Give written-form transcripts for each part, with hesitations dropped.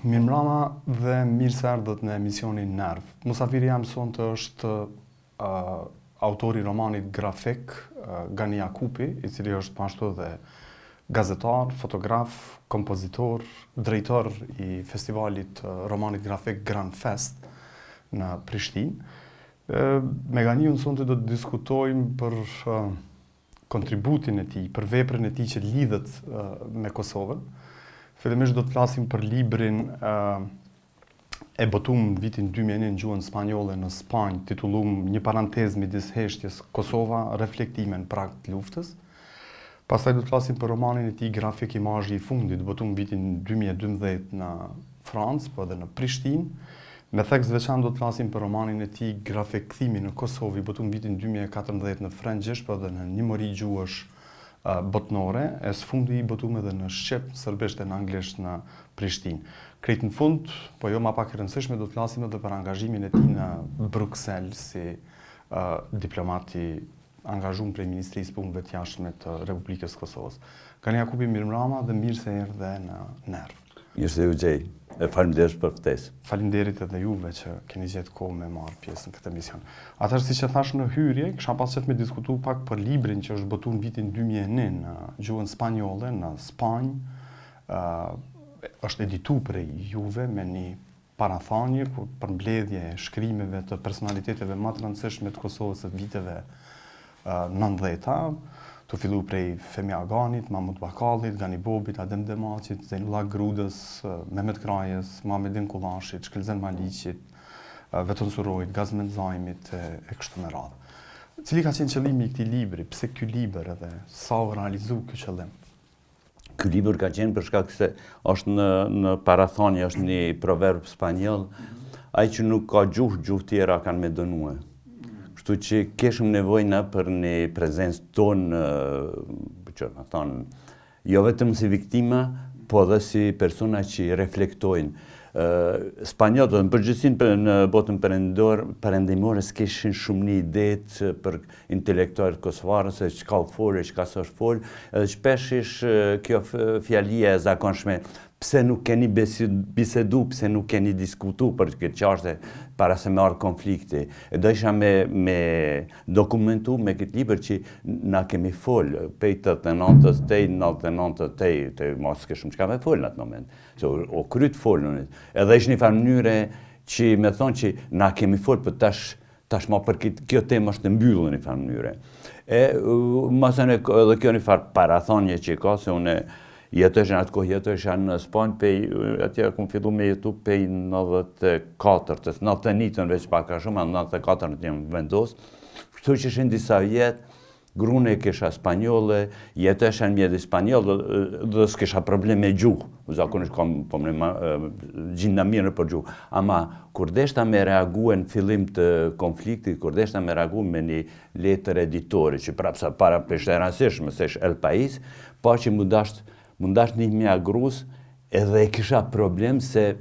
Mirëmbrëma dhe mirë se erdhët në emisionin Nerv. Musafiri jam sonte është autori i romanit grafik Gani Jakupi, i cili është pashtu dhe gazetar, fotograf, kompozitor, drejtor i festivalit romanit grafik Grand Fest në Prishtinë. Me Ganiun sonte do të diskutojmë për kontributin e tij, për veprën e tij që lidhet me Kosovën. Fillimisht do të flasim për librin e botuar në vitin 2001 në gjuhën spanjolle në Spanjë, titulluar Një parantezë midis heshtjes Kosova, reflektime në prag të luftës. Pastaj do të flasim për romanin e tij grafik Imazhi i fundit, botuar në vitin 2012 në Francë, po edhe në Prishtinë. Me theks veçantë do të flasim për romanin e tij grafik Kthimi në Kosovë, botuar në vitin 2014 në frëngjisht, po edhe në një mori gjuhësh botnore, e së fundi i botuar edhe në shqip, serbisht dhe në anglisht në Prishtinë. Krejt në fund, po jo ma pak e rëndësishme, do të flasim edhe për angazhimin e tij në Bruxelles si diplomat i angazhuar prej Ministrisë Punëve të Jashtme të Republikës Kosovës. Gani Jakupi, mirëmbrëma dhe mirë se erdhe në Nerv. Mirë se u gjej. Faleminderit për ftesë. Faleminderit edhe juve që keni gjetë kohë me marrë pjesë në këtë emision. Atëherë, siç e thash në hyrje, kisha pas qejf me diskutu pak për librin që është botuar në vitin 2001 në gjuhën spanjolle në Spanjë. Është edituar prej juve me një parathanje për mbledhje e shkrimeve të personaliteteve më të rëndësishme të Kosovës së viteve 90-ta. Të fillu prej Femi Aganit, Mahmut Bakallit, Gani Bobit, Adem Demaçit, Zejnullah Grudës, Mehmet Krajës, Muhamedin Kullashit, Shkelzen Maliqit, Veton Surojit, Gazmen Zajmit e kështu me radhë. Cili ka qenë qëllimi i këtij libri? Pse ky libër edhe sa u realizu ky qëllim? Ky libër ka qenë për shkak se është në parathonje, është një proverb spanjoll, ai që nuk ka gjuhë tjera kanë me dënue. Kështu që keshëm nevojë për një prezencë tonë, që na thonë, jo vetëm si viktima, po edhe si persona që reflektojnë. Spanjollët në përgjithësi në botën perëndimore s'kishin shumë një ide për intelektualët kosovarë se çka u folë, çka s'është folë, edhe shpesh kjo fjalia e zakonshme. Pse nuk keni bisedu, pse nuk keni diskutu për këtë çështje para se me ardhë konflikti. E do isha me dokumentu me këtë libër që na kemi folë, pej 89-ës, 99-ës, të mos këshëm qka me folë në atë moment. Se o kryt folë në një. Edhe ishë një farë mënyre që me thonë që na kemi folë, për tash ma për kjo temë është të mbyllë një farë mënyre. Masën edhe kjo një farë parathonje që ka, se unë jetësha në atë kohë, jetësha në Spanjë, atje kom fillu me jetu pej 94-ës, 91-ën veç pak ka shumë, 94-ën të jemë vendosë. Kështu që ishin disa vjetë, grune kisha spanjolle, jetësha në mjedi spanjolle, dhe s'kisha problem me gjuhë. Zakonisht kam gjinda mirë për gjuhë. Ama, kur deshta me reague në fillim të konfliktit, kur deshta me reague me një letër editori, që prapsa para peshte rëndësishme, se është El Pais, pa që mundash një mja grus, edhe kisha problem se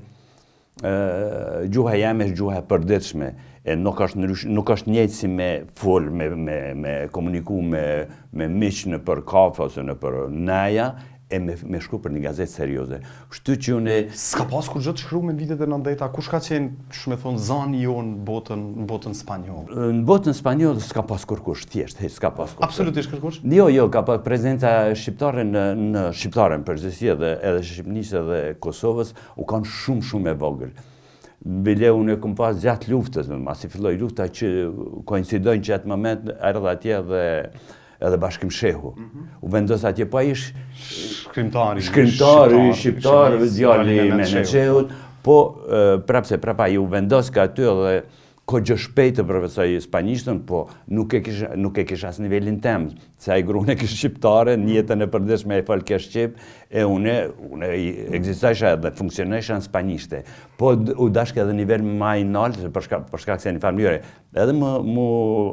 gjuha jam është gjuha e përditshme, e nuk është njëjtë si me fol, me komuniku me miq në për kafe ose në për naja, e me shkru për një gazetë serioze. Kështu që unë... S'ka pas kur gjë të shkru me vitet e 90-ta, kush ka qenë, shme thonë, zani jo në botën spanjollë? Në botën spanjollë s'ka pas kërkush, thjesht, s'ka pas kërkush. Absolutisht kërkush? Jo, ka pas prezenca shqiptare në shqiptare në përgjithësi edhe Shqipnisë edhe Kosovës, u kanë shumë e vogël. Bile unë e kom pas gjatë luftës, masi filloj lufta që koincidojnë që atë moment, erdhe atje edhe Bashkim Shehu. U vendos atje, pa ish shkrimtari, shqiptar, djali me në Shehut, po prapse prapa ju vendos ka aty edhe ko gjë shpejtë profesoj spanjishtën, po nuk e kisha as nivelin temë, se ai grune kishë shqiptare, në jetën e përdeshme e falë ke shqip, e une egzistajsha edhe funksionesha në spanjishte. Po u dashke edhe nivel ma i nalë, për shkak se një farë mënyre, edhe mu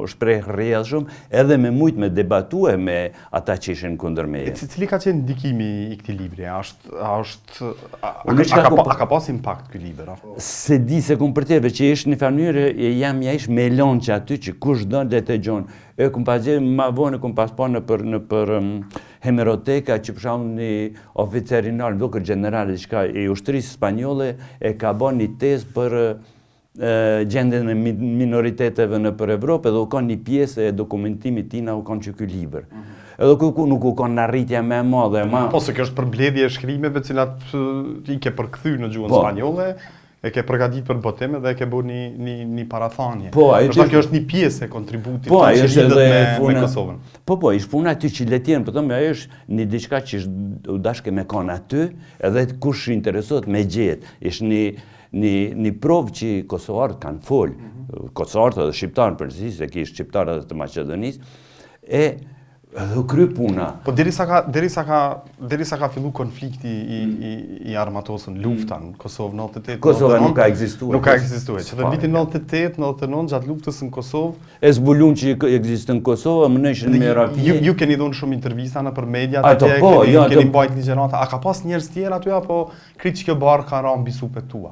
shpreh rrjedh shumë, edhe me mujt me debatue me ata që ishin kundër meje. Cili ka qenë ndikimi i këtij libri? A ka pas impakt ky libër? Se di se kum për teve që ishë një farë mënyre, jam ja ish me lonqë aty që kush do dhe të gjonë. E kum pas gjerë, ma vonë kum pas po në për hemeroteka që për shembull një oficer i lartë, duke general diçka i ushtrisë spanjolle e ka bën një tezë për gjendjen e minoriteteve në për Evropë dhe u kanë një pjesë e dokumentimit tina u kanë që ky libër. Edhe nuk u kanë arritje më e madhe, Po se kjo është përmbledhje e shkrimeve cilat i ke përkthy në gjuhën spanjolle, e ke përgatit për botime dhe e ke bërë një parathanie. Kjo është një pjesë e kontributit që lidhet me Kosovën. Po, ishtë puna aty që letjen, për thëmë, ajo është një diçka që u dashke me kanë aty, edhe kush interesohet me gjetë. Ishtë një provë që kosovarët kanë folë, kosovarët edhe shqiptarën përgjithësi, se kishë shqiptarët edhe të Maqedonisë, edhe u kry puna. Po derisa ka fillu konflikti i armatosën, lufta në Kosovë 98. Kosova nuk ka ekzistuar. Nuk ka ekzistuar. Që dhe vitin 98-99 gjatë luftës në Kosovë. E zbulun që ekzistë në Kosovë, më nëshën me rapje. Ju keni dhënë shumë intervista në për media, keni bajt ligjerata. A ka pas njerëz tjerë aty apo kritë që kjo barë ka ra mbi supet tua?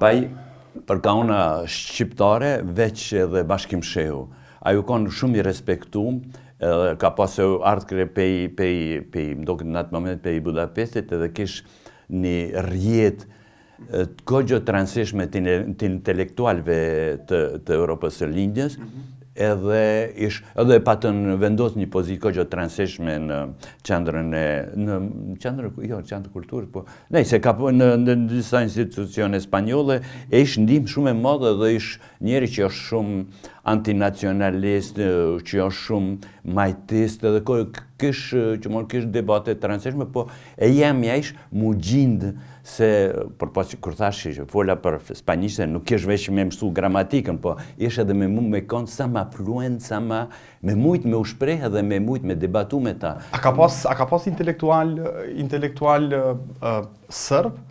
Për ka una shqiptare, veç edhe Bashkim Shehu. Ajo kanë shumë i respektum, ka pasë ardhkre pej mdokët në atë moment pej Budapestit edhe kish një rjet të kogjo transishme të intelektualve të Europës së Lindjes edhe patën vendos një pozit kogjo transishme në qendrën qendrë kulturës, po se ka në disa institucione spanjolle e ish ndim shumë e madhe dhe ish njeri që është shumë antinacionalist, që është shumë majtist, edhe kish debate transishme, po e jemja ish mu gjindë se, për pas që kur thash që fola për spanjishte, nuk ish veç me mësu gramatikën, po ish edhe me mu me konë sa ma fluent, sa ma me mujt me ushpreh edhe me mujt me debatu me ta. A ka pas intelektual sërb?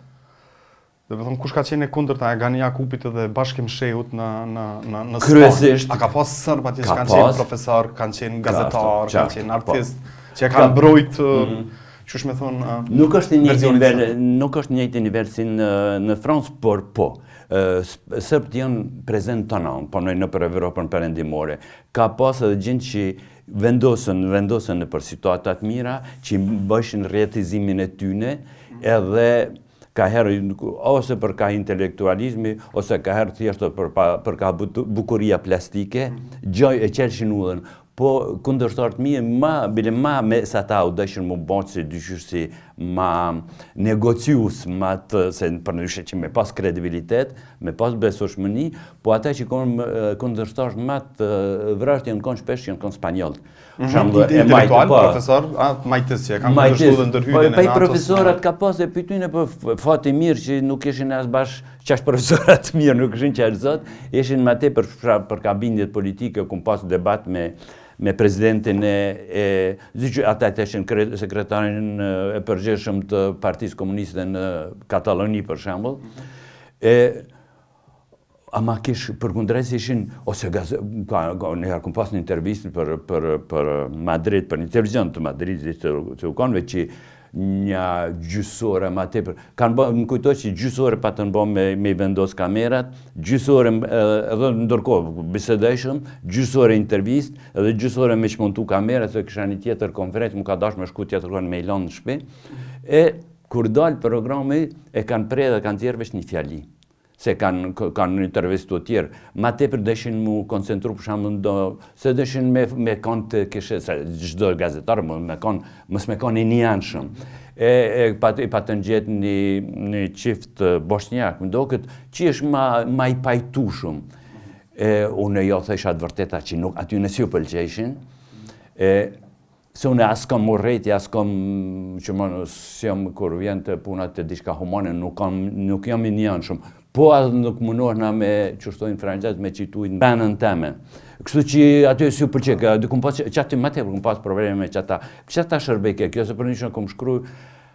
Dhe përthom, kush ka qenë e kundërta e Gani Jakupit edhe Bashkim Shehut në kryesisht. A ka pas sërb atje që kanë qenë profesor, kanë qenë gazetar, kanë qenë artist, që kanë mbrojt, qysh me thonë... Nuk është njëjtë nivel si në Francë, por po. Sërbët janë prezent të në, përnoj në për Evropën perëndimore. Ka pas edhe gjendë që vendosën në për situatat mira, që bëshin rjetizimin e tyne, edhe ka herë ose për ka intelektualizmi, ose ka herë thjeshtë për ka bukuria plastike, gjoj e qelshin udhën. Po kundërshtarët mi, bile ma me sa ta u dëshën mu bëtë si dyqysh si ma negocius, se për nëshe që me pas kredibilitet, me pas besueshmëni, po ata që konë kundërshtarët ma të vrasht janë konë shpesh janë konë spanjollët. Intelektual, profesor, majtës që e kanë kundërshtu dhe ndërhyrjen e NATO-s. Pa i profesorat ka pas e pytujnë për fati mirë që nuk ishin as bash qash profesorat mirë, nuk ishin qërëzot, ishin ma te për kabinjet politike, kum pas debat me presidentin ata të ishin sekretarin e përgjithshëm të Partisë Komuniste në Kataloni, për shembull. Ama kish përkundrejt ishin, ose njëherë kum pas një intervistë për Madrid, për një televizion të Madridit të u konve që një gjysore ma tepër. Më kujtoj që gjysore pa të nëbom me i vendos kamerat, gjysore edhe ndërkohë bisedeshëm, gjysore intervist, edhe gjysore me shmontu kamerat, se kësha një tjetër konferencë, më ka dash me shku tjetër me i lanë në shpi. E kur dalë programi, e kanë prej dhe kanë tjerë veç një fjali. Se kanë intervistu tjerë. Ma tepër deshin mu koncentru për shambë se deshin me kanë të kishe, se gjdo gazetarë mës me kanë i një anshëm. Pa të ngjetë një qift bosnjak, më do këtë që është ma i pajtushëm. Unë jo thesha të vërteta që aty nësë ju pëlqeshin, se unë as kam morrejti, as kam që më nësëm kur vjen të punat të dishka humane, nuk jam i një anshëm. Po adhë nuk mundohna me, që shtojnë franqezët, me qituit në benën teme. Kështu që aty e si u përqeka, që aty ma tepër, kum pas probleme me qata. Qata shërbeke, kjo se për një kom shkruj,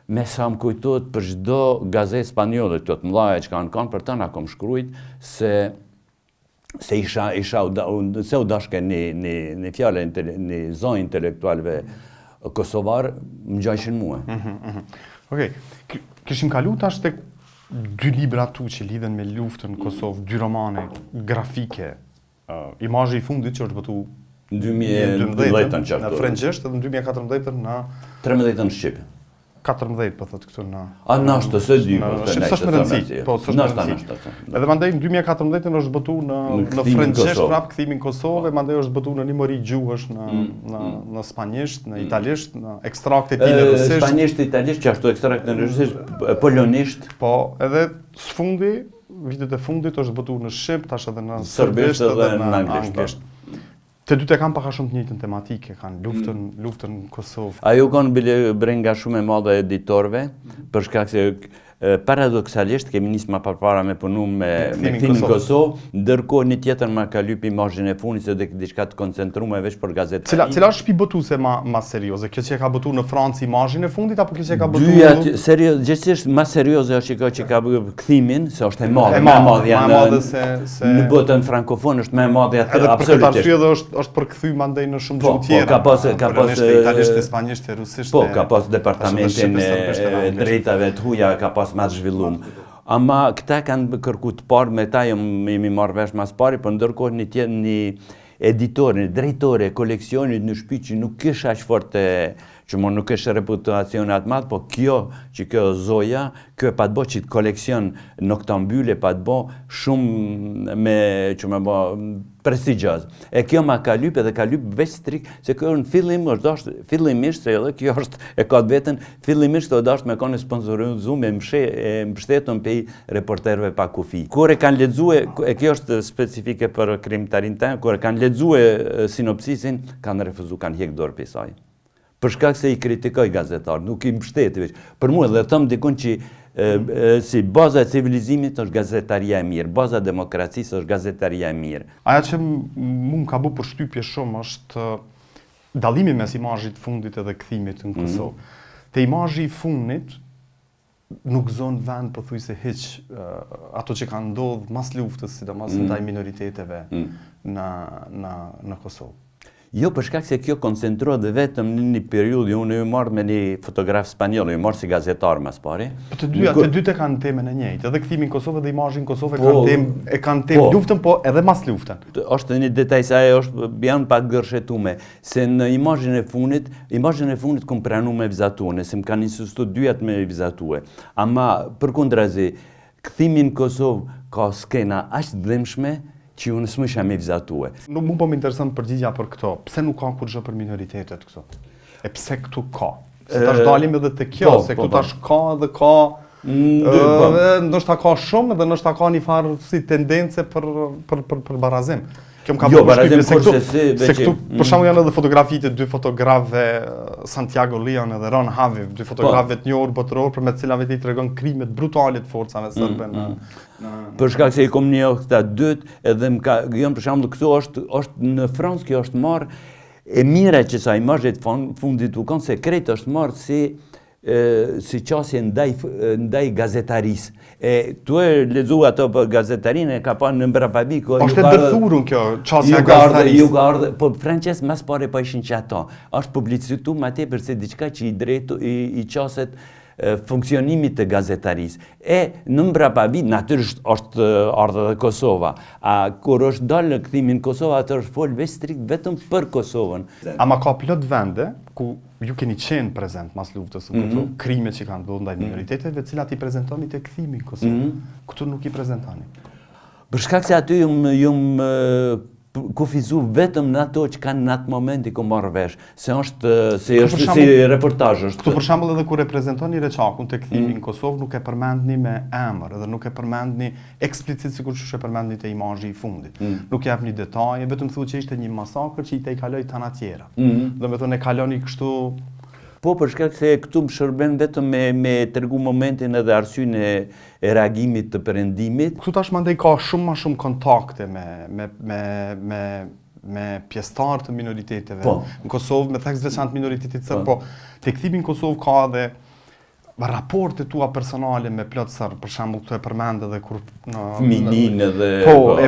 me sa më kujtot për çdo gazet spanjolle, të mëdhaja që kanë për tëna kom shkrujt, se u dashke një fjale, një zonë intelektualve kosovar, më gjajshin mua. Okej, kishim kalu tash tek dy libra tu që lidhen me luftën në Kosovë, dy romane grafike, imazhi i fundit që është bëtu Në 2012 në qartë. frëngjisht edhe në 2014 në 13 në Shqip. 14 po thotë këtu në. A nashtë se di po. S'është me rëndësi. Po s'është me rëndësi. Edhe mandej në 2014 është zbatu në frëngjisht prap kthimin në Kosovë, mandej është zbatu në një mori gjuhësh në spanjisht, në italisht, në ekstrakte të tilla rusisht. Spanjisht, italisht, që ashtu ekstrakt në rusisht, polonisht. Po, edhe sfundi, vitet e fundit është zbatu në shqip, tash edhe në serbisht edhe në anglisht. Të dy të kanë paka shumë të njëjtën tematike, kanë luftën në Kosovë. Ajo kanë brenga shumë e madhe editorëve, për shkak se paradoksalisht kemi nisë ma përpara me punu me kthimin Kosovë, ndërkohë një tjetër ma ka lyp imazhin e fundit se dhe diçka të koncentruar veç për gazetari. Cila është botuese ma serioze? Kjo që ka botu në Francë imazhin e fundit apo kjo që ka botu? Dyja serioz, gjithsesi më serioze është kjo që ka kthimin, se është e madhe, më e madhe se në botën frankofon është më e madhe atë absolutisht. Edhe për këtë arsye edhe është përkthy mandej në shumë gjuhë tjera. Ka pas italisht, spanjisht, rusisht. Po, ka pas departamentin e drejtave të huaja, ka pas ma të zhvillum. Ama këta kanë kërku të parë, me ta jemi marrë vesh mas pari, për ndërkohë një editor, një drejtore e koleksionit në shtëpi që nuk kisha aq forte, që nuk kisha reputacion atë madh, po kjo Zoja, kjo e pat bo që të koleksion noktambyle, pat bo shumë prestigjaz. E kjo ma ka lyp edhe ka lyp veç strik, se kjo në fillimisht, se edhe kjo është e ka vetën, fillimisht të është me kone sponsorizu me mbështetën pe i reporterve pa kufi. Kur e kanë lexue, e kjo është specifike për krimtarin ten, kur e kanë lexue sinopsisin, kanë refuzu, kanë hjek dorë për saj. Për shkak se i kritikoj gazetar, nuk i mbështeti veç. Për mua dhe thëmë dikun që si baza e civilizimit është gazetaria e mirë, baza e demokracisë është gazetaria e mirë. Aja që mu ka bu përshtypje shumë është dallimi mes imazhit fundit edhe kthimit në Kosovë. Te imazhi i fundit nuk zonë vend pothuajse hiç ato që kanë ndodhur mas luftës, sidomos ndaj minoriteteve në Kosovë. Jo, për shkak se kjo koncentruat dhe vetëm në një periudhë, unë ju marrë me një fotograf spanjoll, ju marrë si gazetar mas pari. Të dyte kanë temën e njëjtë, edhe kthimin Kosovë dhe imazhin Kosovë kanë temë luftën, po edhe mas luftën. Është një detaj se ajo është janë pak gërshetume, se në imazhin e fundit kom pranu me vizatuar, se më kanë insistu dyjat me vizatue. Ama përkundrazi, kthimin Kosovë ka skena aq dëmshme që unë s'më isha me vizatue. Nuk mu po më interesën përgjigja për këto. Pse nuk ka kur gjë për minoritetet këto? E pse këtu ka? Se tash dalim edhe të kjo, se këtu tash ka dhe ka... Ndoshta ka shumë dhe ndoshta ka një farë si tendence për barazim. Kjo më ka përshtypje se këtu, për shembull janë edhe fotografitë e dy fotografëve, Santiago Leon edhe Ron Haviv, dy fotografëve të njohur botëror për me të cilave ti tregon krimet brutale të forcave serbe në për shkak se i kom një këta dytë edhe jam për shembull këtu është në Francë kjo është marrë e mira që sa imazhet fundit u kanë sekret është marrë si qasje ndaj gazetarisë. Tu e lezu ato për gazetarinë, ka pa në mbrapavik. Është e ndërthurur kjo qasja gazetarisë. Ju ka ardhur, po francez mas pare po ishin që ato. Është publicitu ma tepër se diçka që i qaset funksionimit të gazetarisë. Në mbrapavik, natyrisht është ardhur dhe Kosova. Kur është dalë në kthimin Kosova, atë është folë veç strikt vetëm për Kosovën. Ama ka plot vende ku ju keni qenë prezent mas luftës në Kosovë, krimet që kanë ndodhur ndaj minoriteteve, të cilat i prezantoni te kthimi në Kosovë. Këtu nuk i prezantoni. Për shkak se aty jum kufizu vetëm në ato që kanë në atë moment i ku marrë vesh, se është si reportazh është. Këtu për shembull edhe kur e prezantoni Reçakun te kthimi në Kosovë nuk e përmendni me emër, edhe nuk e përmendni eksplicit sikur që e përmendni te imazhi i fundit. Nuk japni detaje, vetëm thuhet që ishte një masakër që i te kaloi tana tjera. Domethënë e kaloni kështu. Po, për shkak se këtu më shërben vetëm me tregu momentin edhe arsyen e reagimit të perëndimit. Këtu tash mandej ka shumë më shumë kontakte me pjesëtarë të minoriteteve. Në Kosovë, me theks veçantë minoritetit serb, po te kthimi në Kosovë ka edhe raporte tua personale me plot serb, për shembull këtu e përmend edhe kur Fëminin edhe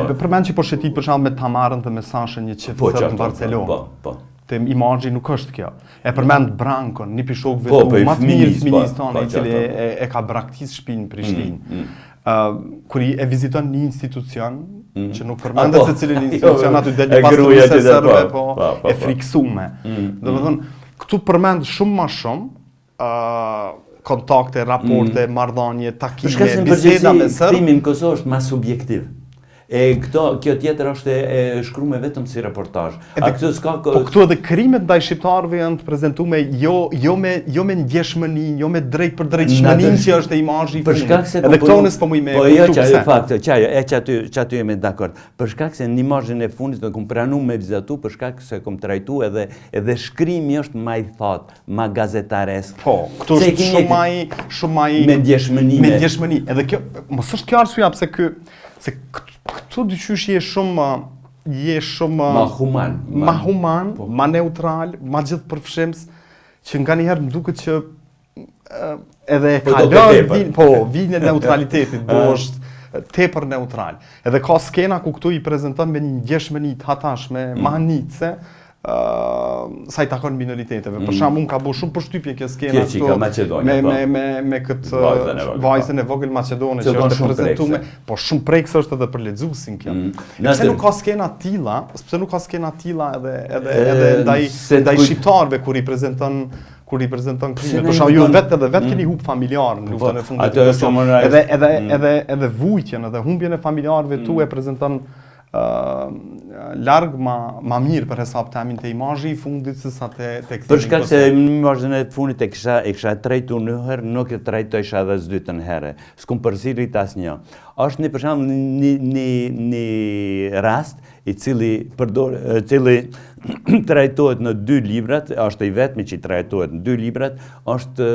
e përmend që po shetit për shembull me Tamarën dhe me Sashën një çift serb në Barcelonë. Te imazhi nuk është kjo. E përmend Brankon, një pishok vetë më të mirë fëmijës tonë, i cili e ka braktisë shtëpinë në Prishtinë. kur e viziton një institucion, që nuk përmendet se cilin institucion aty del pas të gruaja serbe, po, e friksume. Domethënë, këtu përmend shumë më shumë kontakte, raporte, marrëdhënie, takime, biseda me serb. Kthimi në Kosovë është më subjektiv. Kjo tjetër është e shkruar vetëm si reportazh. Po këtu edhe krimet ndaj shqiptarëve janë të prezantuar jo me ndjeshmëni, jo me drejt për drejtshmërinë që është imazhi i fundit. Edhe këto unë s'po më Po jo, çaty jemi dakord. Për shkak se në imazhin e fundit do kum pranu me vizatu, për shkak se kum trajtu edhe shkrimi është më i thatë, më gazetaresk. Po, këtu është shumë më me ndjeshmëni. Me ndjeshmëni. Edhe kjo mos është kjo arsyeja pse këtu dyqysh je shumë ma human, ma neutral, ma gjithë përfshimës, që nga njëherë më duket që edhe vijnë e neutralitetit, është tepër neutral. Edhe ka skena ku këtu i prezenton me një ndjeshmëni të hatashme, mahnitse, sa i takon minoriteteve. Për shembull, unë ka bu shumë përshtypje kjo skena këtu me këtë vajzën e vogël maqedone që është prezantuar, po shumë prekse është edhe për lexuesin kjo. Pse nuk ka skena të tilla, edhe ndaj shqiptarëve kur i prezanton krimet. Për shembull, ju vetë keni humb familjar në luftën e fundit. Edhe vujtjen, edhe humbjen e familjarëve tu e prezanton larg ma mirë për hesab të amin të imazhi i fundit se sa të këthimi. Për shkak se në imazhin e fundit e kisha trajtu një herë, nuk e trajtojsha edhe së dytën herë. S'kum përzirit asnjë. Është për shembull një rast i cili trajtohet në 2 librat, është i vetmi që trajtohet në 2 librat, është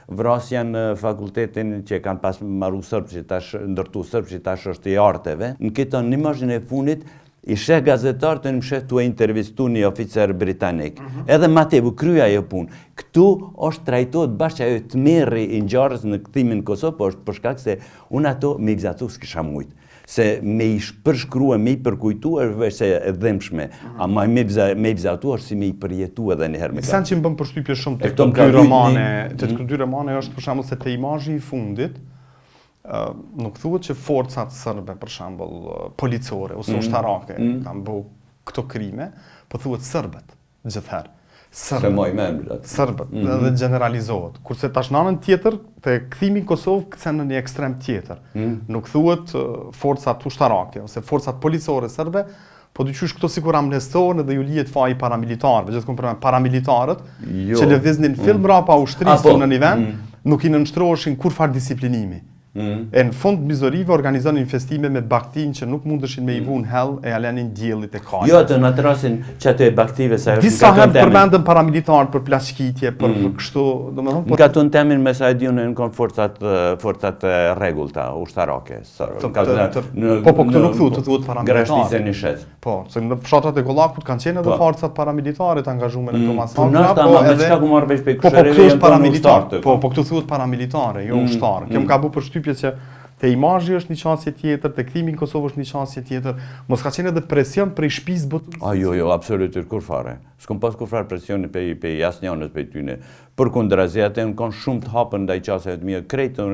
vrasja në fakultetin që kanë pas marru sërb që tash ndërtu sërb që tash është i arteve. Në këtë në imazhin e fundit i sheh gazetar të në mshet të intervistu një oficer britanik. Edhe ma tebu krya jo punë. Këtu është trajtohet bashkë ajo të merri i ngjarjes në kthimin në Kosovë, po është për shkak se unë ato me i vizatu s'kisha mujt. Se me i përshkrua, me i përkujtu është se e dhemshme, ama me i vizatu është si me i përjetu edhe njëherë me ka. Sen që më bëm përshtypje shumë të këto 2 romane, është për shembull se te imazhi i fundit, nuk thuhet që forcat serbe, për shembull, policore ose ushtarake kanë bëu këto krime, po thuhet serbët gjithherë. Serbët, edhe generalizohet. Kurse tash në anën tjetër, te kthimi në Kosovë kthehen në një ekstrem tjetër. Nuk thuhet forcat ushtarake ose forcat policore serbe, po dyqysh këto sikur amnestohen edhe ju lihet faji paramilitarëve, gjithmonë për paramilitarët që lëviznin fill mbrapa ushtrisë në një vend, nuk i nënshtroheshin kurfar disiplinimi. E në fund mizorive organizonin festime me baktin që nuk mundeshin me i vu në hell e alenin djellit e kajt. Jo, të në të rasin që ato e baktive sa është disa herë përmendën paramilitarë për plashkitje, për kështu, në ka të në temin me sa e dionë në konë forcat regullta, ushtarake. Po këtu nuk thuhet, të thuhet paramilitarë. Grashtisë një shet. Po, se në fshatrat e Gollakut kanë qenë edhe forcat paramilitare të angazhume në këto masakra, po këtu thuhet paramilitare, jo ushtarë. Kjo më ka bu përshtypje që te imazhi është një qasje tjetër, te kthimi në Kosovë është një qasje tjetër, mos ka qenë edhe presion prej shtëpisë botuese. Jo, absolutisht kur fare. S'kom pas kur fare presioni pe jasnjanës pe tyne. Përkundrazi atë kanë shumë të hapën ndaj qasjeve të mia. Krejtën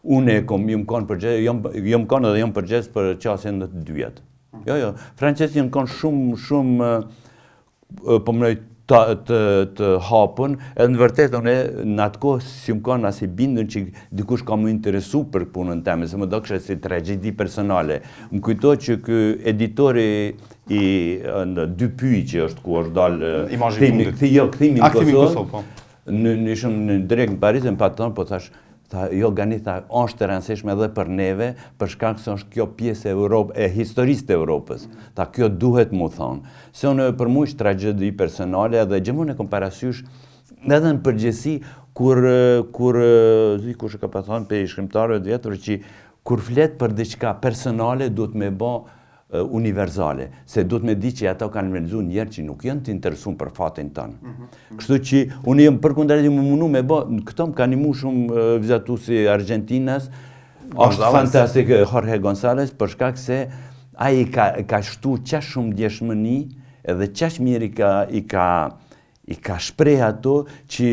unë jam kanë përgjegjës, jam kanë edhe jam përgjegjës për qasjen në të dyjat. Jo, francezët kanë shumë po më të hapën, edhe në vërtet unë në atë kohë si më kanë as i bindën që dikush ka më interesu për punën time, se më do kështë si tragjedi personale. Më kujto që kë editori i Dupuy që është ku është dalë kthimi në Kosovë, në shumë në direkt në Paris, në patron, po thash, jo gani tha, është të rëndësishme edhe për neve, për shkak se është kjo pjesë e historisë të Europës. Ta kjo duhet mu thonë. Se unë për mu është tragjedi personale edhe gjemon e kom parasysh edhe në përgjësi kur kush e ka pa thonë pe i shkrimtarëve të vjetër që kur flet për diçka personale duhet me ba universale, se duhet me di që ato kanë realizuar njerë që nuk janë të interesuar për fatin tonë. Kështu që unë jam përkundërshtim më mundu me bë, këto më kanë ndihmuar shumë vizatuesi Argentinas, është fantastik Jorge González për shkak se ai ka shtu qash shumë ndjeshmëni edhe qash mirë i ka shpreh ato që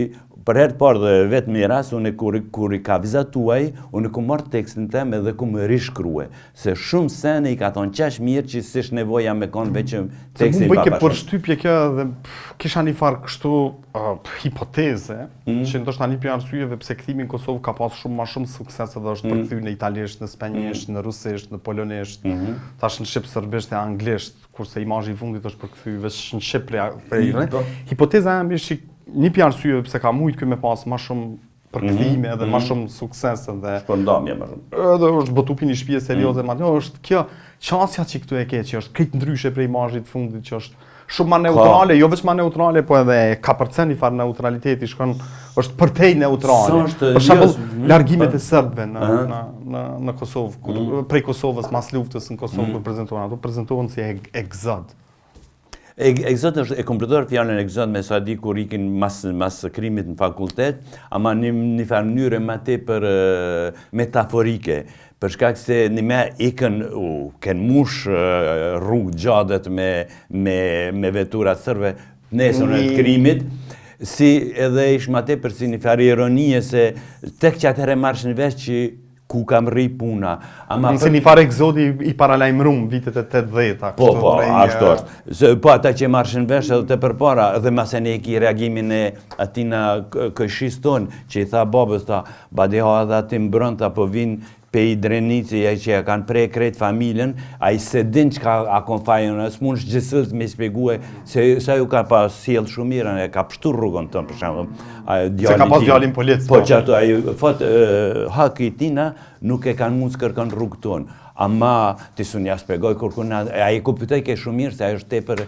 për herë të parë dhe vetë mi rast, unë kur i ka vizatuaj, unë ku marrë tekstin tem edhe ku më rishkrue. Se shumë sene i ka thonë qash mirë që sish nevoja me konë veqëm tekstin Se mu bëjke papashëm. përshtypje kjo dhe kisha një farë kështu hipoteze, që ndoshta një për arsyeve pse kthimi në Kosovë ka pas shumë ma shumë sukses edhe është përkthy në italisht, në spanjisht, në rusisht, në polonisht, tash në shqip, serbisht e anglisht, kurse imazhi i fundit është përkthy veç në shqip prej. Hipoteza jam është një për arsyeve pse ka mujt ky me pas ma shumë përkthime edhe ma shumë sukses edhe Shpërndamje më shumë. edhe është botupi një shtëpi serioze, ma është kjo qasja që këtu e ke që është krejt ndryshe prej imazhit të fundit që është shumë ma neutrale, jo veç ma neutrale, po edhe ka përcen një farë neutraliteti, është përtej neutrale. Për shembull, largimet e serbëve në Kosovë, prej Kosovës mas luftës në Kosovë kur prezantohen, ato prezantohen si egzod. Egzot është e kompletuar fjalën egzot me sa di kur ikin mas krimit në fakultet, ama një farë mënyre ma tepër metaforike. Për shkak se një me ikën, kënë mush rrugë gjadet me veturat sërve nesën e krimit, si edhe ish ma tepër si një farë ironie se tek që atëhere marrë në vesh që ku kam rri puna. Nëse një farë egzodi i paralajmërum vitet e 80-ta. Po, ashtu është. Po ata që marrshin vesh edhe të përpara, edhe mase ne ki reagimin e atina këshis tonë, që i tha babës, tha, badeha edhe ati mbrënta po vinë pe i drenici që ja kanë prej krejt familjen, a i se din që ka kon fajën, së mund shgjësës me shpegue, se sa ju ka pas sjellë shumë mirën, e ka pështur rrugën tënë, për shembull. Se ka pas djalin polic. Po që ato, haki i tina nuk e kanë mund së kërkën rrugë tonë. Ama, të su nja spegoj, a i kuptoj ke shumë mirë, se a është tepër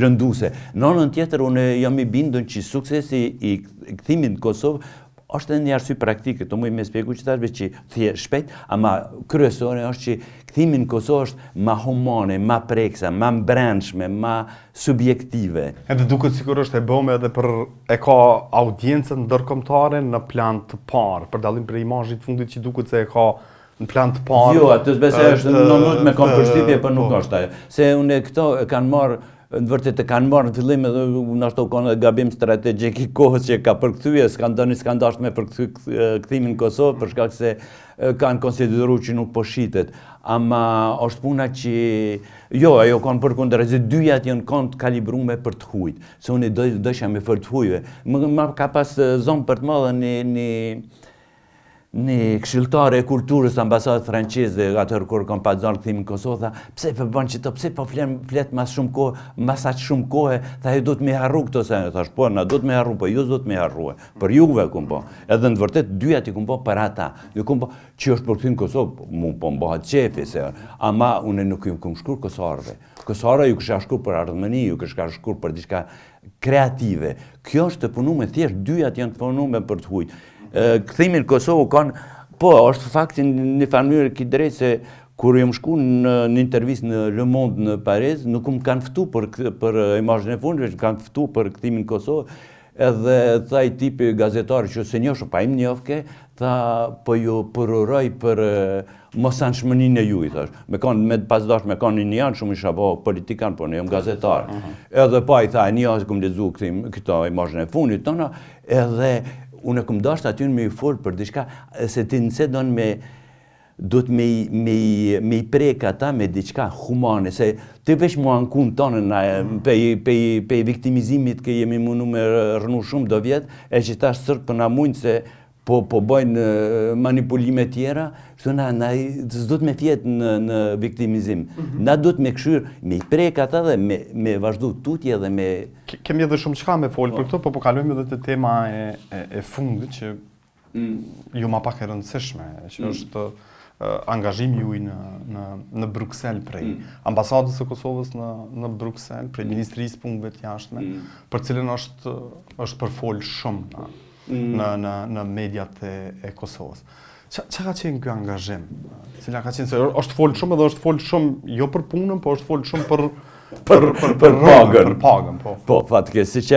lënduse. Në anën tjetër, unë jam i bindën që suksesi i kthimit në Kosovë është edhe një arsye praktike, të muj me spjegu që tashbe që thje shpejt, ama kryesore është që kthimi në Kosovë është ma humane, ma preksa, ma mbrendshme, ma subjektive. Edhe duket sikur është e bëme edhe për e ka audiencën ndërkombëtare në plan të parë, për dallim për imazhit fundit që duket se e ka në plan të parë. Jo, atës besoj është në nut me kam përshtypje, për nuk është ajo. Se unë këto kanë marrë në vërtet e kanë marrë në fillim edhe nashta u kanë gabim strategjik i kohës që ka përkthyje, s'kan dashur me përkthy kthimin në Kosovë për shkak se kanë konsideruar që nuk po shitet. Ama është puna që jo, ajo kanë përkundërzi, dyjat janë kanë kalibruar për të hujt. Se unë dëshja me fër të hujve. Më ka pas zonë për të madhe një këshilltare e kulturës ambasadë franceze, atër kur kam pa zonë këthim në Kosovë, tha, pse për bënë që të, pse po flet mas shumë kohë, mas aqë shumë kohë, tha, ju do të me harru këto sene, thash, po, na do të me harru, po, ju do të me harru, për juve kum po. Edhe në vërtet, dyjat i kum po për ata, ju kum po, që është për këthim në Kosovë, mu po mbohat qefi, se, ama unë nuk ju kum shkur Kosovëve. Kosovëra ju kësha shkur për ardhmëni, ju kësha shkur për diçka kreative. Kjo është të punume, thjesht, dyjat janë të punume për të hujt. Këthimi në Kosovë kanë, po, është faktin një farmyrë ki drejt se kur jam shku në një intervjist në Le Monde në Paris, nuk më kanë ftu për imazhin e fundit, veç kanë ftu për këthimin në Kosovë, edhe tha i tipi gazetarë që se njoshë, pa im njofke, tha, po ju përuroj për mosanshmënin e ju, i thash. Me pas dash me kanë një janë, shumë isha po politikan, po në jam gazetar. Edhe pa i tha, një asë këm lezu këto imazhin e fundit tëna, edhe unë e këmë dashtë aty me i folë për diçka, se ti nëse do të me i prek ata me diçka humane, se ti veç mua në kunë tonë, pe i viktimizimit ke jemi mundu me rënu shumë do vjetë, e që ta sërtë për na mundë se po bëjnë manipulime tjera, që na s'do të me fjetë në viktimizim. Na do të me këshyrë, me i prek ata dhe me vazhdu tutje dhe me... Kemi edhe shumë qka me folë për këto, po kalojmë edhe të tema e fundit që ju ma pak e rëndësishme, që është angazhimi juj në Bruxelles prej ambasadës e Kosovës në Bruxelles, prej Ministrisë Punëve të Jashtme, për cilën është përfolë shumë në mediat e Kosovës. Qa ka qenë kjo angazhim? Cila ka qenë, se është folë shumë edhe është folë shumë jo për punën, po është folë shumë për Për pagën. pagën, po. Po, fatkeqësi që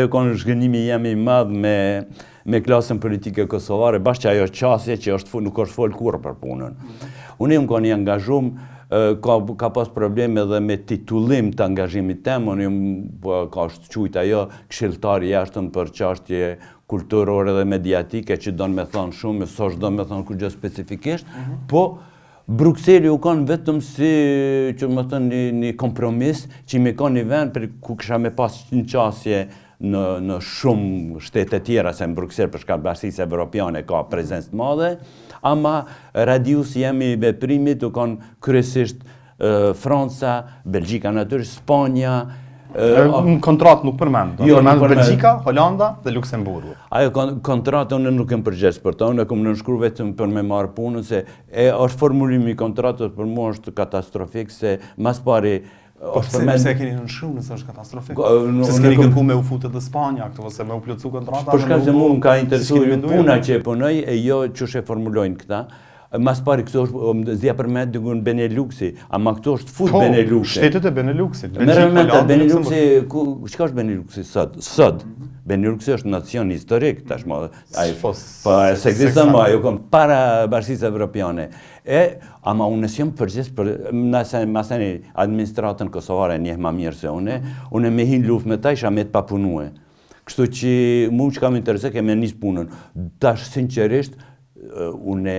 ajo konë zhgënimi jam i madh me klasën politike kosovare, bashkë që ajo qasje që nuk është folë kurrë për punën. Unë më kanë i angazhum, ka pas probleme edhe me titullim të angazhimit tem, unë ka është qujtë ajo këshilltari jashtëm për çështje kulturore dhe mediatike që donë me thonë shumë, s'është donë me thonë kur gjë specifikisht, po Bruxelli u kanë vetëm si, që më thënë, një kompromis që me kanë një vend për ku kisha me pas një qasje në shumë shtete tjera, se në Bruxelles për shkak bashkisë evropiane ka prezencë të madhe, ama radiusi jemi i veprimit u kanë kryesisht Franca, Belgjika natyrisht, Spanja. Në kontratë nuk përmend. Jo, nuk përmend. Belgjika, Holanda dhe Luksemburgu. Ajo kontratë unë nuk kem përgjegjës për ta, unë kom nënshkruar vetëm për me marrë punën, se është formulimi i kontratës për mua është katastrofik, se mas pari Po pse keni nënshkruar nëse është katastrofik? Se s'keni kërku me u futet dhe Spanja këtu ose me u plotsu kontrata? Për shkak se mua më ka interesuar puna që e punoj e jo çush e formulojnë këta. Mas pari këtu është zja përmet dikun Beneluxi, ama këtu është fut Beneluxi. Shtetet e Beneluxit. Beneluxi, çka është Beneluxi sot? Sot. Beneluxi është nacion historik tashmë. Po se ekziston më ajo kom para Bashkisë Evropiane. Ama unë s'jam përgjegjës për masani administratën kosovare njeh më mirë se unë me hin luftë me ta isha me të papunue. Kështu që mua që kam interesë kemë nis punën. Tash sinqerisht unë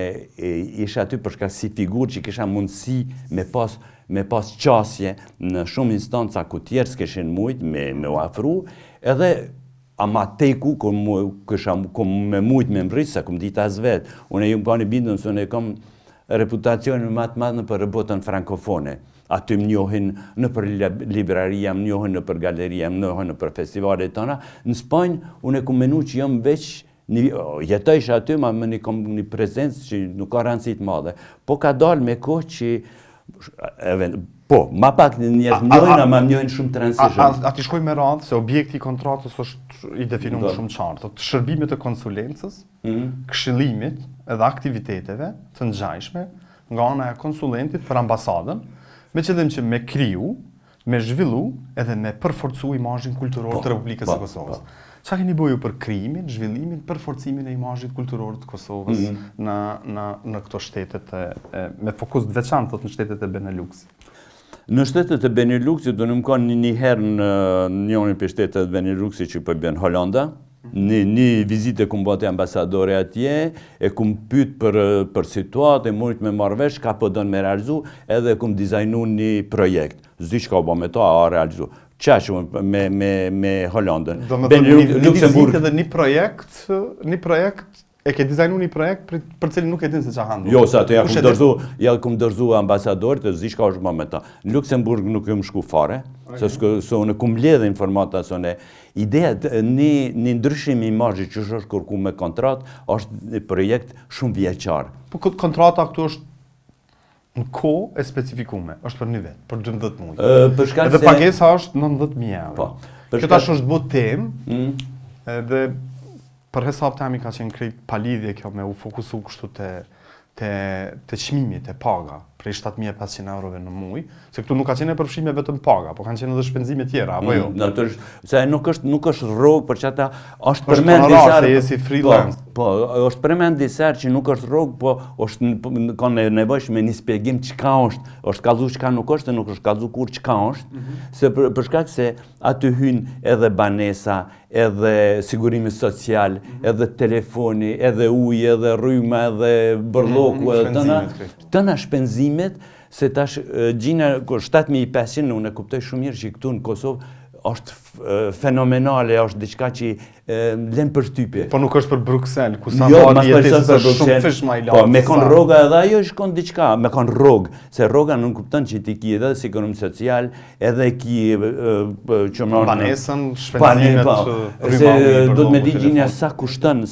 isha aty për shkak si figurë që kisha mundësi me pas qasje në shumë instanca ku tjerë s'kishin mujt me u afru, edhe ama teku ku me mujt me mbris, se kum ditë as vetë. Unë ju më pani bindën se unë kam reputacionin më të madh në për botën frankofone. Aty më njohin në për libraria, më njohin në për galeria, më njohin në për festivalet tona. Në Spanjë, unë e ku menu që jam veç jetojsh aty, ma më kom një prezencë që nuk ka rëndësi të madhe. Po ka dalë me kohë që po, ma pak njerëz njojnë, ama njojnë shumë të rëndësishëm. A ti shkoj me radhë se objekti i kontratës është i definuar shumë qartë. Shërbimit të konsulencës, këshillimit edhe aktiviteteve të ngjashme nga ana e konsulentit për ambasadën, me qëllim që me kriju, me zhvillu edhe me përforcu imazhin kulturor të Republikës së Kosovës. Çfarë keni bëju për krijimin, zhvillimin, përforcimin e imazhit kulturor të Kosovës në këto shtetet me fokus të veçantë në shtetet e Beneluxit? Në shtetet e Beneluxit do në më kanë një herë në njërin për shtetet e Beneluxit që për bën Holanda. Një vizitë kum bate ambasadore atje, e kum pyet për situatë, e mujt me marrë vesh, ka po don me realizu, edhe kum dizajnu një projekt. Zdi që ka bo me ta, a realizu. Qashë me Hollandën. Do me thënë një vizitë edhe një projekt, e ke dizajnu një projekt për cilin nuk e din se që handlu. Jo, sa të ja kum dërzu ambasadorit, e zdi që ka është bo me ta. Në Luksemburg nuk jam shku fare, se unë kum ledhe informata sone. Ideja një ndryshim i imazhit që është kërku me kontrat, është një projekt shumë vjeqar. Po këtë kontrata këtu është në kohë e specifikume, është për një vetë, për 12 mujë. Edhe pagesa është 90.000 euro. Këta është bë temë, edhe për hesab temi ka qenë krejt palidhje kjo me u fokusu kështu të çmimit, të paga, prej 7.500 eurove në muj, se këtu nuk ka qenë përfshime vetëm paga, po kanë qenë edhe shpenzime tjera, apo jo? Natyrisht, se nuk është rrogë për që ata është përmend disa se jesi freelance. Po, është përmend disa që nuk është rrogë, po ka nevojsh me një spjegim çka është kallzu çka nuk është, nuk është kallzu kur çka është, se për shkak se aty hyn edhe banesa, edhe sigurimi social, edhe telefoni, edhe ujë, edhe rryma, edhe bërlloku, edhe tëna shpenzimet, se tash gjina 7.500 unë e kuptoj shumë mirë që këtu në Kosovë është fenomenale, është diçka që lën për shtypje. Po nuk është për Bruxelles, ku sa mali jetesës është shumë fish ma i lartë. Po, me konë roga edhe ajo shkon diçka, me konë rogë, se roga nuk kupton që ti ki edhe sigurim social, edhe ki banesën, shpenzimet, se do të me di gjinja sa kushton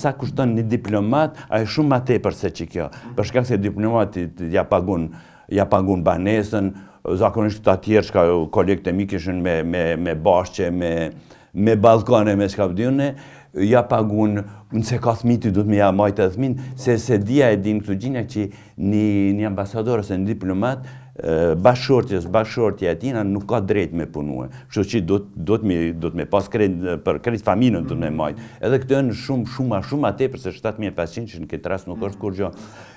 një diplomat, ajo shumë ma tepër se që kjo. Për shkak se diplomati ja pagun banesën, zakonisht të atjerë që kolegët e mi kishin me bashqe, me balkone, me skavdjone, ja pagun, nëse ka thmiti, du të me ja majtë e thmin, se dia e din këtu gjinja që një ambasador ose një diplomat bashkëshortja e tina nuk ka drejt me punue. Kështu që do të me pas për kredit familjen do të me majt. Edhe këtë janë shumë atepër se 7500 që në këtë rast nuk është kur gjë.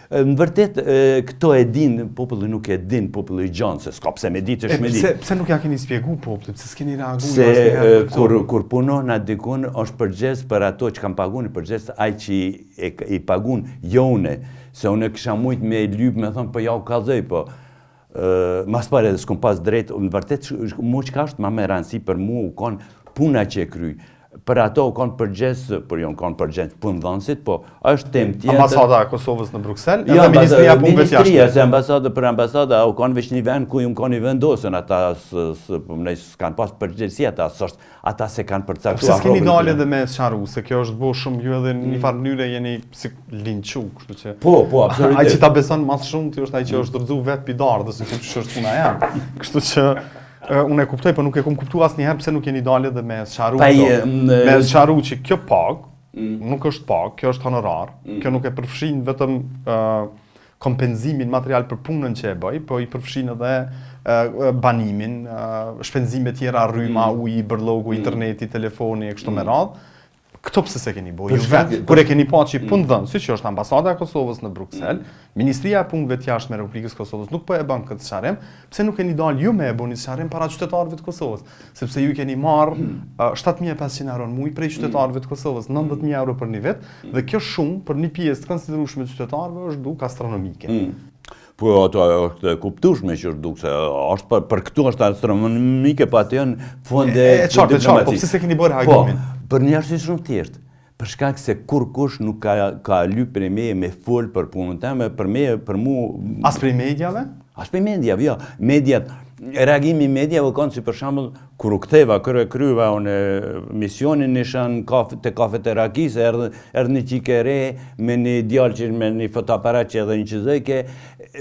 Në vërtet, këto e din, populli nuk e din, populli i gjanë, se s'ka pse me ditë është me ditë. Pse nuk ja keni spjegu popullit, pse s'keni reagu? Se kur punon atë dikun, është përgjes për ato që kam pagun, përgjes ai që i pagun jone, se unë kisha mujt me lyp me thonë, po ja u kallzoj, po mas pare dhe s'kom pas drejt, në vërtet, mu që ka është ma me rëndësi për mu, u konë puna që e kryj. Për ato u konë përgjes, për jo në konë përgjes punë dhënësit, po është tem tjetër. Ambasada e Kosovës në Bruxelles, edhe Ministria e Punëve të Jashtme. Ministria, se ambasada për ambasada, u konë veç një vend ku ju më konë i vendosën, ata s'kanë pas përgjesi, ata se kanë përcaktuar. Pse s'keni dalë edhe me sqaru, se kjo është bo shumë ju edhe një farë mënyre jeni si linqu, kështu që... Po, absolutisht. Ai që ta beson mas shumë, ti është ai që është rëdzu vetë pidarë, dhe se kjo që është puna jam. Kështu që... Unë e kuptoj, po nuk e kom kuptu asë njëherë pse nuk jeni dalë dhe me sqaru me sqaru që kjo pagë nuk është pagë, kjo është honorar, kjo nuk e përfshin vetëm kompenzimin material për punën që e bëj, po i përfshin edhe banimin, shpenzime tjera, rryma, uji, bërlogu, interneti, telefoni e kështu me radhë. Këto pse se keni bo? Kur e keni pa që i punë dhënë, si që është ambasada e Kosovës në Bruxelles, Ministria e Punëve të Jashtme e Republikës Kosovës nuk po e bën këtë sqarim, pse nuk keni dalë ju me e bëni sqarim para qytetarëve të Kosovës? Sepse ju keni marrë 7500 euro në muaj prej qytetarëve të Kosovës, 90000 euro për një vit, dhe kjo shumë për një pjesë të konsiderueshme të qytetarëve është duk astronomike. Po ato është kuptueshme që është duk se është për këtu është astronomike, po atë janë fonde diplomatik. Po pse se keni bërë reagimin? Për një arsye shumë thjeshtë. Për shkak se kurkush nuk ka lyp për me fol për punën time, për mu... As për mediave? As për mediave, jo. Mediat, reagimi i mediave kanë si për shembull kur u ktheva, kryva unë misionin nishan te kafet e Rakis, erdhi një çike re me një djalë që me një fotoaparat që edhe një çizëke,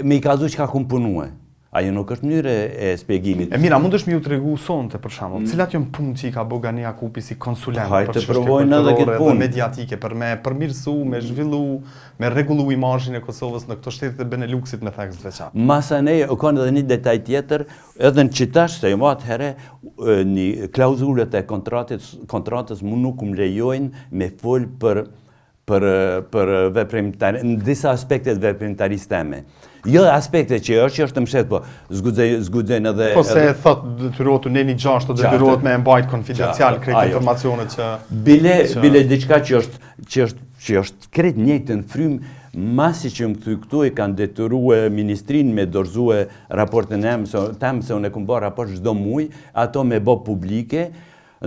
me i kazu çka kum punue. Ajo nuk është mënyrë e shpjegimit. Mira, mundesh mi u tregu sonte për shembull, cilat janë punë që i ka bëu Gani Jakupi si konsulent për çështje mediatike për me përmirësu, me zhvillu, me rregullu imazhin e Kosovës në këto shtete të Beneluxit me theks të veçantë. Masanej ka edhe një detaj tjetër, edhe në qitash se më atëherë një klauzulët e kontratës mu nuk më lejojnë me fol për veprimtari, në disa aspektet veprimtarisë teme. Jo aspekte që është më shetë, po zgudzejnë edhe... Po se e thot detyrohet ne një gjashtë, detyrohet me mbajt konfidencial krejt informacionet që... Bile diçka që është krejt njëjtë në frymë, masi që më këthy këtu e kanë detyrue ministrinë me dorëzue raportin temë, se unë e këmë bërë raport çdo muaj, ato me bë publike,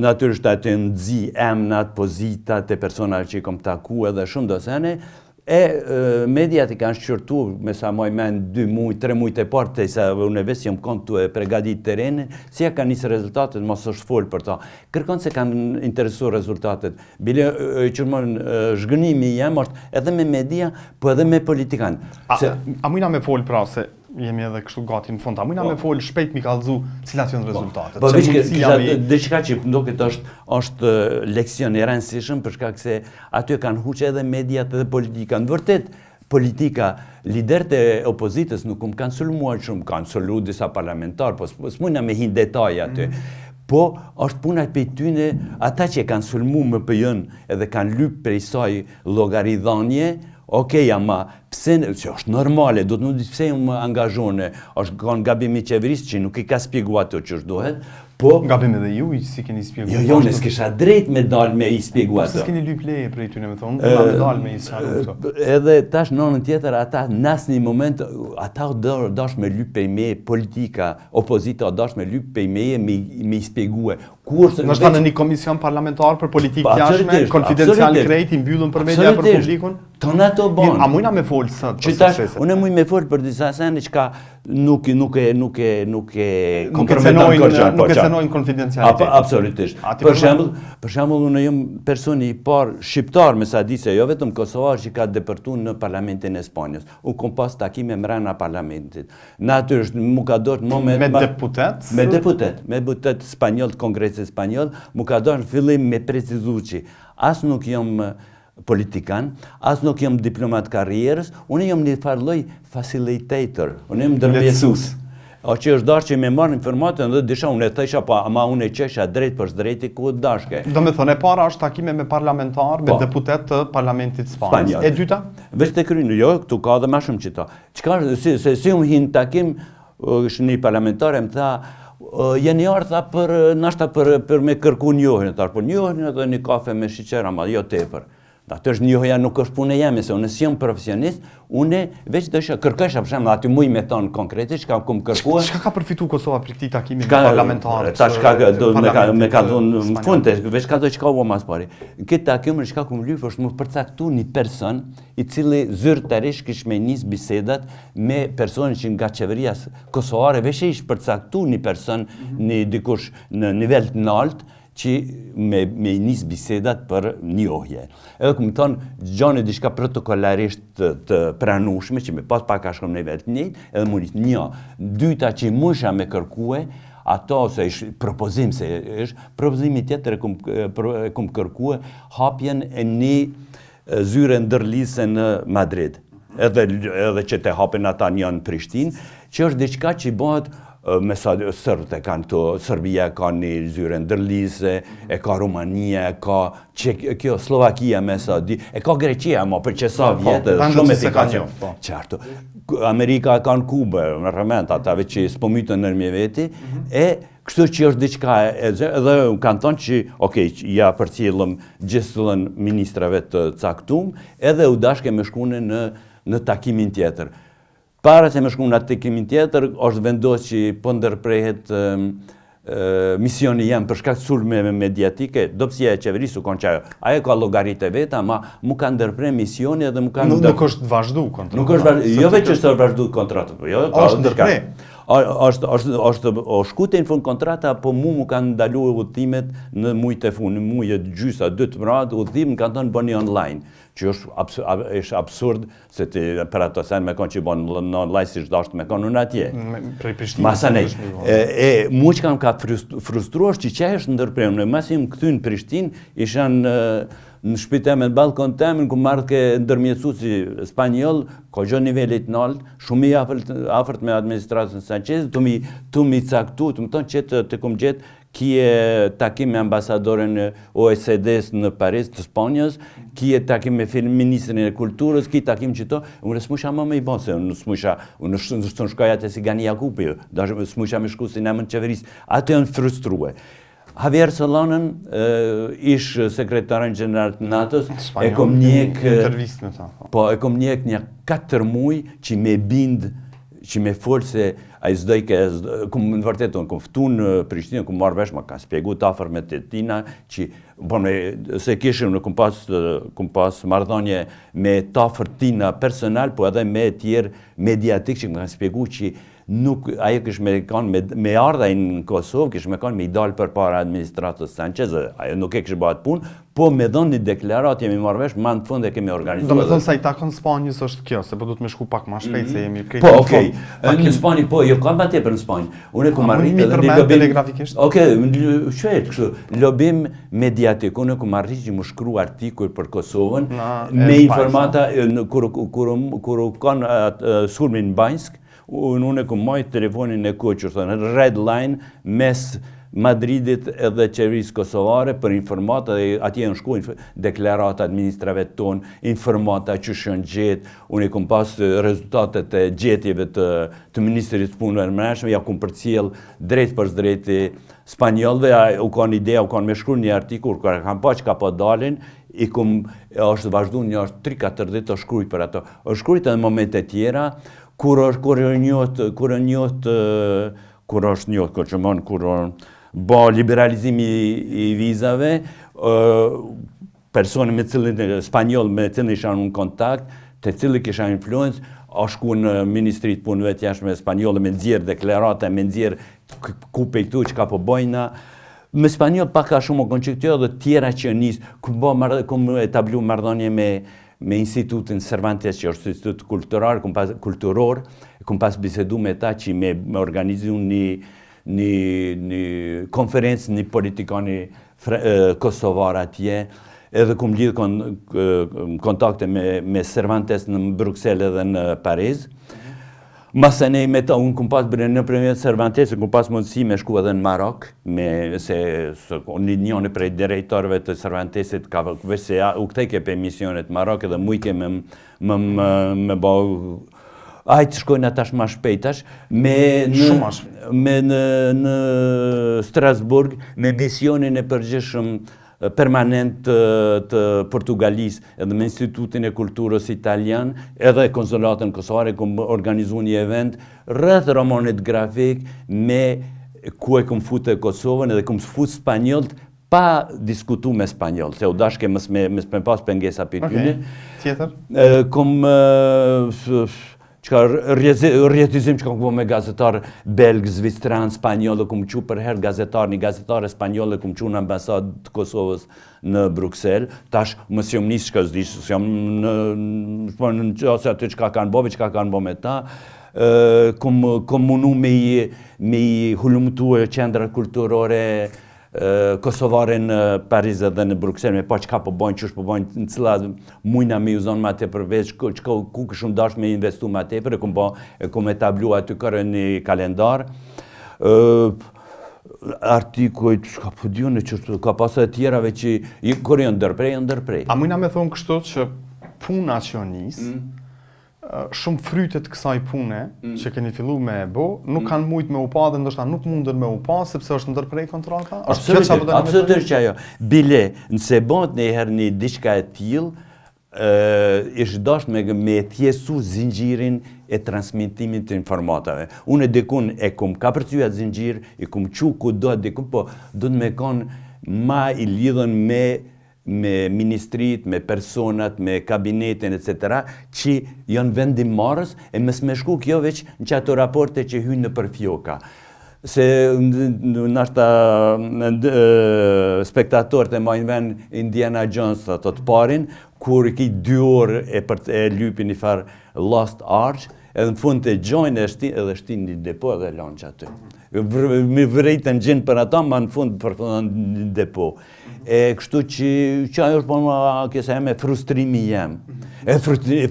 natyrisht atë nxi emnat, pozitat e personave që i kom taku edhe shumë dosene, mediat i kanë shqyrtu me sa moj men 2 muaj, 3 muaj të partë, të sa unë vetë jam kontu e pregadit terenin, si ja kanë nisë rezultatet, mos është folë për ta. Kërkon se kanë interesu rezultatet. Bile qërmon zhgënimi jem është edhe me media, po edhe me politikan. A mujna me folë pra se jemi edhe kështu gati në fund, a mujna me folë shpejt mi kallëzu cilat janë rezultatet. Po diçka që ndoket është leksion i rëndësishëm për shkak se aty kanë huqë edhe mediat edhe politika. Në vërtet, politika, liderët e opozitës nuk kanë sulmuar shumë, kanë sullu disa parlamentar, po s'mujna me hin detaj aty. Po është punat për tyne, ata që kanë sulmu më pëjën edhe kanë lyp prej saj llogaridhanie, okej, ama pse, që është normale, do të nuk di pse më angazhone, është kanë gabimi qeverisë që nuk i ka spjegua ato që është dohet, po... Gabim edhe ju, si keni spjegua? Jo, ne s'kisha drejt me dalë me i spjegua ato. Se s'keni lyp leje prej tyne me thonë, me dalë me i sqaru këto. Edhe tash nonën tjetër, ata nas një moment, ata dash me lyp prej me politika, opozita dash me lyp prej me i spjegue. Nështë në një komision parlamentar për politikë jashtme, konfidencial krejt, i mbyllën për media, për publikun? Tonë ato banë. A mujna me folë sëtë për suksese? Unë muj me folë për disa sene që ka nuk e komprometon kërgjën. Nuk e cenojnë konfidencialitet. Absolutisht. Për shembull, unë jam personi i parë shqiptar, me sa di se jo vetëm kosovar që ka depërtu në parlamentin e Spanjës. Unë kom pas takime mrena parlamentit. Natyrisht, mu ka dorë moment... Me deputet? Me deputet spanjoll të Kongresit spanjoll, mu ka dorë fillim me precizu që as nuk jam politikan, as nuk jam diplomat karrierës, unë jam një farloj facilitator, unë jam ndërmjetësues. O që është dashë që me marrë informatën dhe disha unë e thësha, pa ama unë e qesha drejt për drejti ku dashke. Do me thënë, e para është takime me parlamentar, me deputet të parlamentit Spanjës. E dyta? Veç të krynë, jo, këtu ka dhe ma shumë qita. Si unë hinë takim, është një parlamentare më tha, jeni ardha për, nashta për me kërku njohën, për njohën edhe një kafe me shiqera, ma jo tepër. Atë është njohëja nuk është punë e jeme, se unë si jam profesionist, unë veç dësha kërkësha për shemë, aty muj me thonë konkretisht, që ka këmë kërkua. Çka ka përfitu Kosova për këti takimi me parlamentarët? Ta çka me ka thonë në fund, veç ka do që ka ua mas pari. Në këtë takim, çka këmë lypë është më përcaktu një person i cili zyrtarisht kish me nis bisedat me personin që nga qeveria kosovare, veç e ishtë përcaktu një person, një dikush në nivel të naltë, që me nis bisedat për njohje. Edhe këmë thonë, gjone diçka protokollarisht të pranushme, që me pas pak a shkom në nivel të njëjtë, edhe më njësë një. Dyta që musha me kërkue, ato se ishë propozim, se ishë propozimi tjetër e këmë kërkue hapjen e një zyre ndërlise në Madrid. Edhe që te hapen ata një në Prishtinë, që është diçka që i bëhet me sa sërbët e kanë të, Serbia ka një zyre ndërlise, e ka Rumania, e ka kjo Slovakia me sa di, e ka Greqia, ma për që sa vjetë, shumë efikace. Qarto. Amerika ka në Kubë, në rëment, atave që spomytën nërmje veti, e kështu që është diçka edhe kanë thonë që, ja përcjellëm gjithëllën ministrave të caktum, edhe u dashke me shkune në takimin tjetër. Para se me shku në atë takimin tjetër, është vendosë që po ndërprehet misioni jam për shkak sulme mediatike, dopsia e qeverisë u konë qajo. Ajo ka logaritë e veta, ma mu ka ndërprej misioni edhe mu ka ndërprej... Nuk është vazhdu kontratë. Nuk është vazhdu, jo veç është vazhdu kontratë. Është ndërprej. është shkute në fund kontrata, po mu kanë ndalu udhëtimet në mujtë e fund, në mujtë gjysa, 2 mradë, udhëtim kanë thonë bëni online, që është absurd, se për ato sen me konë që bënë në online si shdashtë me konë në atje. Prej Prishtinë. Masanej. Mu që kanë ka frustruar që që është ndërprejmë, në masim këty në Prishtinë, ishan në shpiteme në balkon temen, ku marrë ke ndërmjetësu si Spanjol, ko gjo nivellit nalt, shumë i afert me administratën Sanchez, tu mi caktu, të më tonë që të kumë gjetë, kje takim me ambasadoren OECD-s në Paris të Spanjës, kje takim me Ministrin e Kulturës, kje takim që to, unë s'musha më me i bon, se unë së shkoja të si Gani Jakupi, s'musha me shku si në mënë qeverisë, atë janë frustrue. Javier Solanën, ish sekretarën gjeneral të NATO-s, e kom njek një 4 muj që me bind, që me folë se a i zdoj ke, në vërtet, unë kom ftu në Prishtinë, kom marrë vesh, ma ka spjegu të afer me të tina, që, se kishim në kom pas mardhonje me të afer tina personal, po edhe me tjerë mediatik që më ka spjegu që nuk, ajo kish me kanë, me ardha në Kosovë, kish me kanë me i dalë për para administratës Sanchez, ajo nuk e kish bëhat punë, po me dhonë një deklarat jemi marrëvesh, ma në fund e kemi organizuar. Do me thonë sa i takon Spanjës është kjo, se po du të me shku pak ma shpejt, se jemi krejtë. Po, okej, në Spanjë, po, jo kam ba tepër në Spanjë. Unë e ku marrit edhe një lobim... telegrafikisht? Okej, qëhet kështu, lobim mediatik, unë e ku marrit që mu shkru artikull për Kosovën, me informata, kur u kanë sulmin në Banjsk, unë e ku majtë telefonin e ku që thënë red line mes Madridit edhe qeverisë kosovare për informata dhe atje në shku deklarata administrave tonë, informata që shënë gjetë, unë e kum pas rezultatet e gjetjeve të Ministrit të Punëve të Mbrëmshme, ja kum përcjell drejt për drejti Spanjollëve, u kanë idea, u kanë me shkruar një artikull, kur kam pa që ka po dalin, i kum është vazhdu një 3-4 ditë të shkruaj për ato. Është shkruajt edhe në momente tjera, kur ba liberalizimi i vizave, personi me cilin Spanjoll me cilin isha në kontakt, të cilin kisha influencë, a shku në Ministrit Punëve të Jashtme Spanjolle me nxjerr deklarata, me nxjerr ku pejtu që ka po bojna. Me Spanjoll pak ka shumë o konë që këtjo dhe tjera që njësë, ku etablu mardhonje me Institutin Cervantes, që është institut kulturor, ku pas bisedu me ta që me organizu një konferencë, një politikani kosovar atje, edhe ku më lidhë kontakte me Cervantes në Bruxelles edhe në Paris. Masane unë kom pas bërë në premier Cervantes, kom pas mundësi me shku edhe në Marok, se njëni prej drejtorëve të Cervantesit ka veç se u kthejke për misionet Marok edhe mujke me bau ajtë shkojnë atash ma shpejtash, me në Strasburg, me misionin e përgjithshëm permanent të Portugalisë edhe me Institutin e Kulturës Italian edhe konsulatën kosovare kom organizu një event rreth romanit grafik me ku e kom futë Kosovën edhe kom futë spanjolët pa diskutu me spanjoll, se u dashke mës me pas pengesa për tyne. Tjetër? Kom rjetizim që kom këvo me gazetar belg, zvistran, spanjoll, kom qu për herë një gazetare spanjolle kom qu në ambasadë të Kosovës në Bruxelles, tash mësë jom nisë shka zdi, së jom në qëse aty qka kanë bo, qka kanë bo me ta, kom munu me i hulumtu e qendra kulturore kosovare në Paris dhe në Bruxelles, me pa qka po bojnë, qësh po bojnë, në cila mujna me ju zonë ma tepër veç, ku këshum dash me investu ma tepër, e kom etablu aty kërë një kalendar. Artikujt, shka po djone, ka pasë e tjerave që, kërë janë ndërprej. A mujna me thonë kështu që puna që njësë, shumë frytet kësaj pune që keni fillu me e bo, nuk kanë mujt me u pa dhe ndoshta nuk mundën me u pa, sepse është ndërprej kontrata? Absolutisht që ajo. Bile, nëse bënd në herë një diçka e tjilë, ishtë dasht me tjesu zinxhirin e transmitimit të informatave. Unë e dikun e kum ka përcuja zinxhir, e kum qu ku do dikun, po do të me konë ma i lidhën me ministrit, me personat, me kabinetin, etc. që janë vendimarrës e mes me shku kjo veç në qato raporte që hynë në përfjoka. Se nashta spektatorët e majnë ven Indiana Jones të parin, kur ki 2 orë e lypin një farë Lost Arch, edhe në fund të gjojnë edhe shtin një depo edhe lanë që aty. Me vërejtën gjenë për ata, ma në fund për një depo. Kështu që ajo është për më kësa e me frustrimi jem.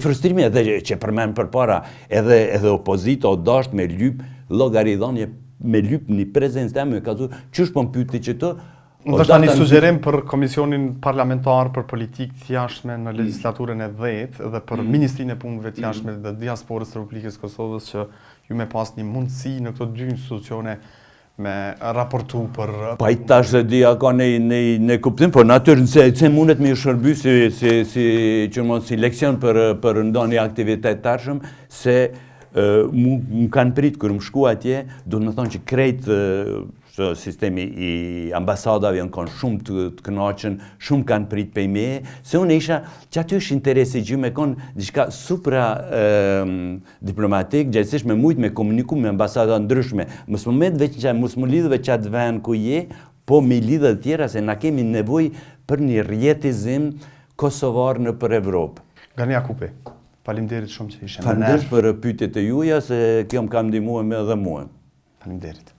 Frustrimi edhe që përmen për para, edhe opozita o dasht me lyp, logaridhanje me lyp një prezencë të me ka tu, qësh për më pyti që të, Ndështë një sugjerim për Komisionin Parlamentar për Politikë të Jashtme në legislaturën e 10 dhe për Ministrinë e Punëve të Jashtme dhe Diasporës të Republikës Kosovës që ju me pas një mundësi në këto 2 institucione me raportu për... Pa i tash dhe dia ka në kuptim, por natyrë se mundet me ju shërby si leksion për ndonjë aktivitet tashëm, se më kanë prit kërë më shku atje, do në thonë që krejt sistemi i ambasadave janë kanë shumë të kënaqën, shumë kanë prit për me, se unë isha që aty është interesi që me kanë diçka supra diplomatik, gjithësisht me mujt me komuniku me ambasada ndryshme. Mësë më veç që mësë më lidhëve që atë ven ku je, po me lidhë të tjera se na kemi nevoj për një rjetizim kosovar në për Evropë. Gani Jakupi, faleminderit shumë që ishe me ne. Faleminderit për pyetjet e juaja se kjo më kam ndihmuar edhe mua. Faleminderit.